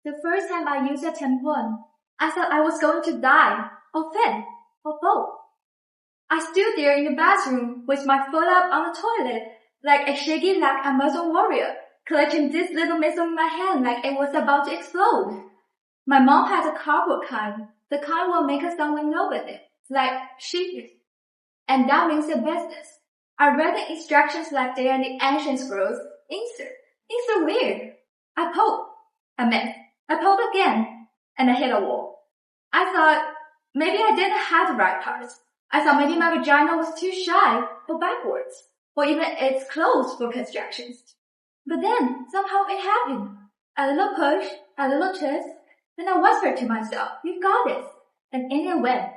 The first time I used a tampon, I thought I was going to die, or faint, or both. I stood there in the bathroom with my foot up on the toilet, like a shaky-legged Amazon warrior, clutching this little missile in my hand like it was about to explode. My mom had a cardboard kind. The kind will make a sound when you with it, like sheesh. And that means the business. I read the instructions like they are the ancient scrolls. Insert weird. I pulled. I pulled again, and I hit a wall. I thought maybe I didn't have the right parts. I thought maybe my vagina was too shy or backwards, or even it's closed for constructions. But then, somehow it happened. A little push, a little twist, then I whispered to myself, you got this. And in it went.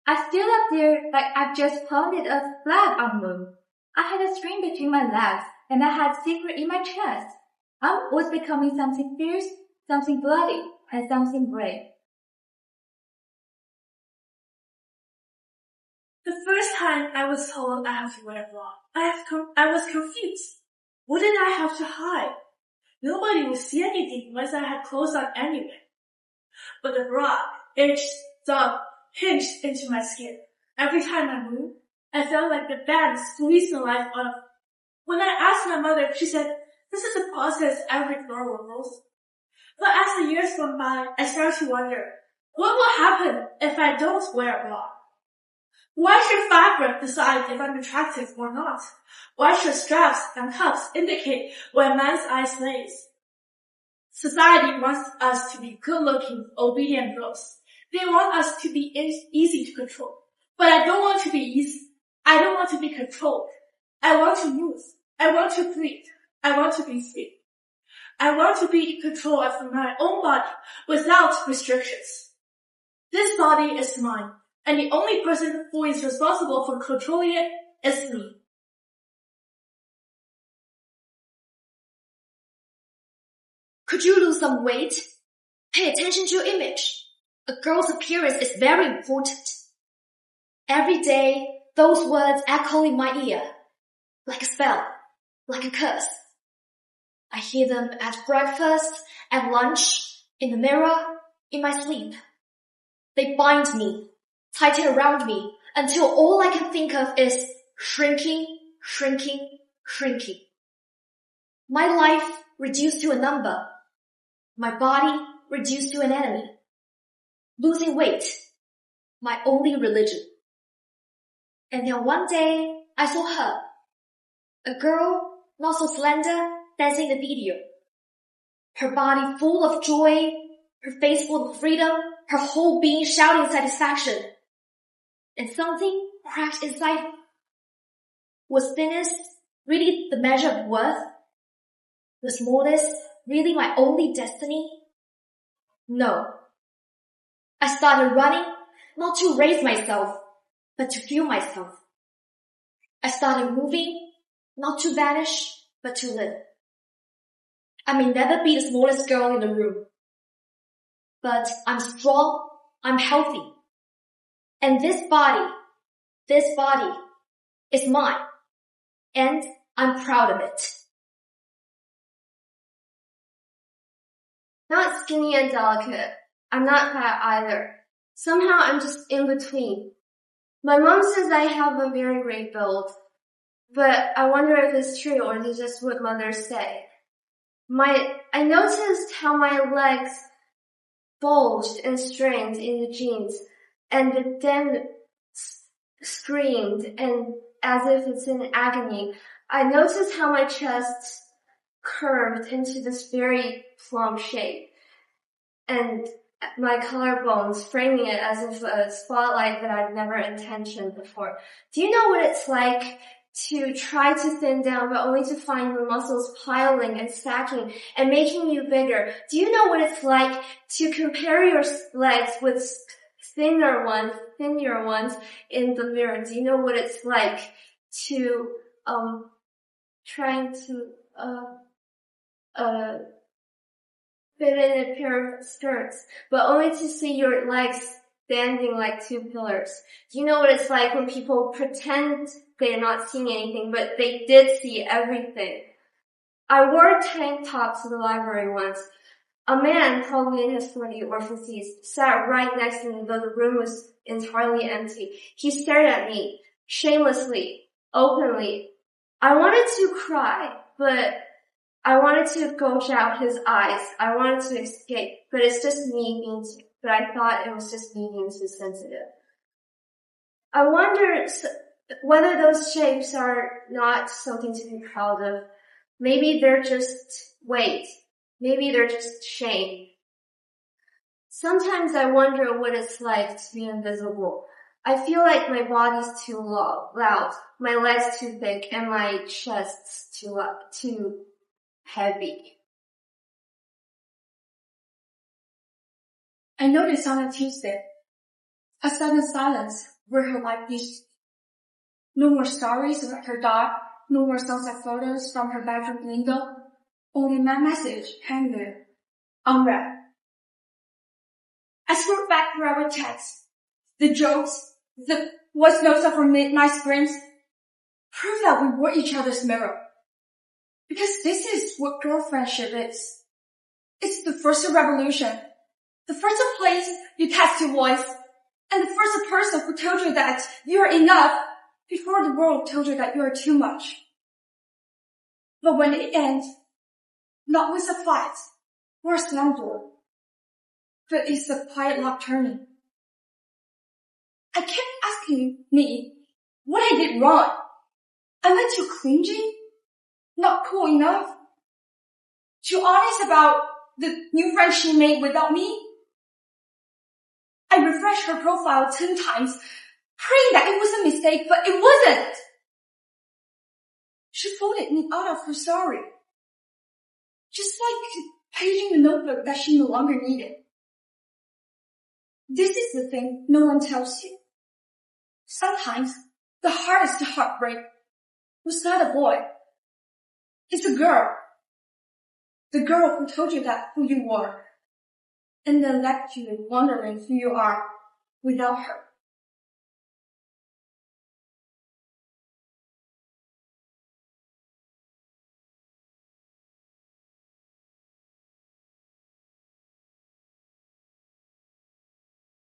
I stood up there like I've just planted a flag on the moon. I had a string between my legs, and I had secret in my chest. I was becoming something fierce, something bloody, and something brave. The first time I was told I have to wear a bra, I was confused. What did I have to hide? Nobody would see anything unless I had clothes on anyway. But the bra hinged into my skin. Every time I moved, I felt like the band squeezed the life out of me. When I asked my mother, she said, this is a process every girl will go through. But as the years went by, I started to wonder, what will happen if I don't wear a bra? Why should fabric decide if I'm attractive or not? Why should straps and cuffs indicate where a man's eyes lays? Society wants us to be good-looking, obedient girls. They want us to be easy to control. But I don't want to be easy. I don't want to be controlled. I want to move. I want to breathe. I want to be free. I want to be in control of my own body without restrictions. This body is mine, and the only person who is responsible for controlling it is me. Could you lose some weight? Pay attention to your image. A girl's appearance is very important. Every day, those words echo in my ear, like a spell, like a curse. I hear them at breakfast, at lunch, in the mirror, in my sleep. They bind me, tighten around me, until all I can think of is shrinking, shrinking, shrinking. My life reduced to a number. My body reduced to an enemy. Losing weight, my only religion. And then one day, I saw her. A girl, not so slender, dancing in the video. Her body full of joy, her face full of freedom, her whole being shouting satisfaction. And something crashed inside her. Was thinness really the measure of worth? Was smallness really my only destiny? No. I started running, not to raise myself, but to fuel myself. I started moving, not to vanish, but to live. I may never be the smallest girl in the room, but I'm strong, I'm healthy. And this body is mine, and I'm proud of it. Not skinny and delicate. I'm not fat either. Somehow I'm just in between. My mom says I have a very great build, but I wonder if it's true or is it just what mothers say. I noticed how my legs bulged and strained in the jeans, and then screamed, and as if it's in agony. I noticed how my chest curved into this very plump shape, and my collarbones framing it as if a spotlight that I'd never intentioned before. Do you know what it's like to try to thin down but only to find your muscles piling and stacking and making you bigger? Do you know what it's like to compare your legs with thinner ones in the mirror? Do you know what it's like to trying to fit in a pair of skirts, but only to see your legs standing like two pillars? Do you know what it's like when people pretend they're not seeing anything, but they did see everything? I wore a tank top to the library once. A man, probably in his 40s or 50s, sat right next to me, though the room was entirely empty. He stared at me, shamelessly, openly. I wanted to cry, but I wanted to gouge out his eyes. I wanted to escape, but it's just me but I thought it was just me being too sensitive. I wonder whether those shapes are not something to be proud of. Maybe they're just weight. Maybe they're just shame. Sometimes I wonder what it's like to be invisible. I feel like my body's too loud, my legs too thick, and my chest's too heavy. I noticed on a Tuesday, a sudden silence where her life used to be. No more stories about her dog, no more sunset photos from her bedroom window, only my message hanging there, unread. I scrolled back through our texts, the jokes, the voice notes of our midnight sprints, prove that we were each other's mirror. Because this is what girl friendship is. It's the first revolution. The first place you test your voice, and the first person who told you that you are enough before the world told you that you are too much. But when it ends, not with a fight or a slam door, but it's a quiet lock turning. I kept asking me what I did wrong. Am I too clingy? Not cool enough? Too honest about the new friend she made without me? I refreshed her profile 10 times, praying that it was a mistake, but it wasn't. She folded me out of her story. Just like paging the notebook that she no longer needed. This is the thing no one tells you. Sometimes the hardest heartbreak was not a boy. It's a girl. The girl who told you that who you were, and then left you wondering who you are without her.